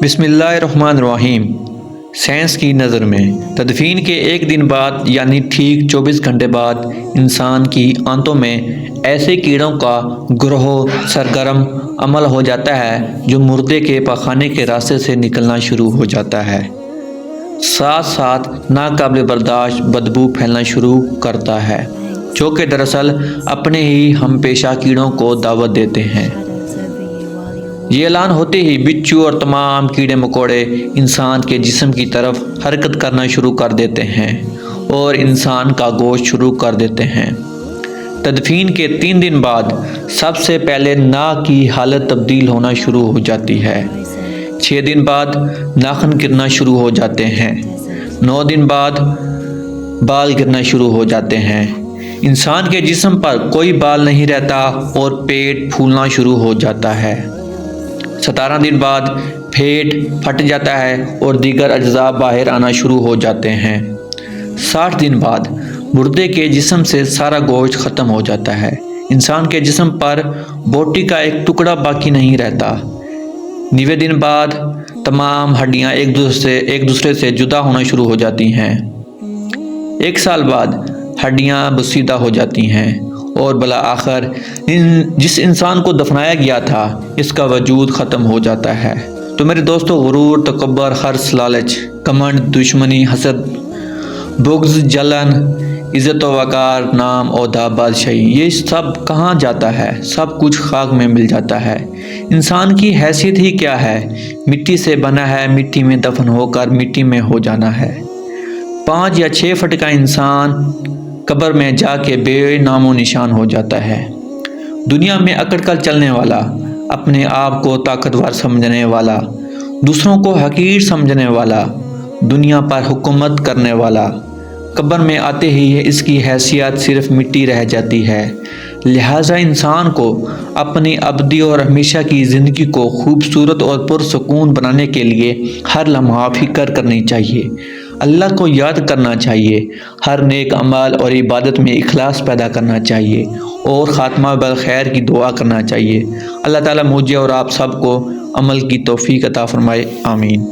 بسم اللہ الرحمن الرحیم۔ سائنس کی نظر میں تدفین کے ایک دن بعد یعنی ٹھیک 24 گھنٹے بعد انسان کی آنتوں میں ایسے کیڑوں کا گروہ سرگرم عمل ہو جاتا ہے جو مردے کے پاخانے کے راستے سے نکلنا شروع ہو جاتا ہے، ساتھ ساتھ ناقابل برداشت بدبو پھیلنا شروع کرتا ہے، جو کہ دراصل اپنے ہی ہم پیشہ کیڑوں کو دعوت دیتے ہیں۔ یہ اعلان ہوتے ہی بچھو اور تمام کیڑے مکوڑے انسان کے جسم کی طرف حرکت کرنا شروع کر دیتے ہیں اور انسان کا گوشت شروع کر دیتے ہیں۔ تدفین کے 3 دن بعد سب سے پہلے ناک کی حالت تبدیل ہونا شروع ہو جاتی ہے، 6 دن بعد ناخن گرنا شروع ہو جاتے ہیں، 9 دن بعد بال گرنا شروع ہو جاتے ہیں، انسان کے جسم پر کوئی بال نہیں رہتا اور پیٹ پھولنا شروع ہو جاتا ہے، 17 دن بعد پیٹ پھٹ جاتا ہے اور دیگر اجزاء باہر آنا شروع ہو جاتے ہیں، 60 دن بعد مردے کے جسم سے سارا گوشت ختم ہو جاتا ہے، انسان کے جسم پر بوٹی کا ایک ٹکڑا باقی نہیں رہتا، 90 دن بعد تمام ہڈیاں ایک دوسرے سے جدا ہونا شروع ہو جاتی ہیں، 1 سال بعد ہڈیاں بسیدہ ہو جاتی ہیں اور بالآخر جس انسان کو دفنایا گیا تھا اس کا وجود ختم ہو جاتا ہے۔ تو میرے دوستو، غرور، تکبر، حرص، لالچ، کمنڈ، دشمنی، حسد، بغض، جلن، عزت و وقار، نام، عہدہ، بادشاہی، یہ سب کہاں جاتا ہے؟ سب کچھ خاک میں مل جاتا ہے۔ انسان کی حیثیت ہی کیا ہے؟ مٹی سے بنا ہے، مٹی میں دفن ہو کر مٹی میں ہو جانا ہے۔ 5 یا 6 فٹ کا انسان قبر میں جا کے بے نام و نشان ہو جاتا ہے۔ دنیا میں اکڑ کر چلنے والا، اپنے آپ کو طاقتور سمجھنے والا، دوسروں کو حقیر سمجھنے والا، دنیا پر حکومت کرنے والا، قبر میں آتے ہی اس کی حیثیت صرف مٹی رہ جاتی ہے۔ لہٰذا انسان کو اپنی ابدی اور ہمیشہ کی زندگی کو خوبصورت اور پرسکون بنانے کے لیے ہر لمحہ فکر کرنی چاہیے، اللہ کو یاد کرنا چاہیے، ہر نیک عمل اور عبادت میں اخلاص پیدا کرنا چاہیے اور خاتمہ بالخیر کی دعا کرنا چاہیے۔ اللہ تعالیٰ مجھے اور آپ سب کو عمل کی توفیق عطا فرمائے، آمین۔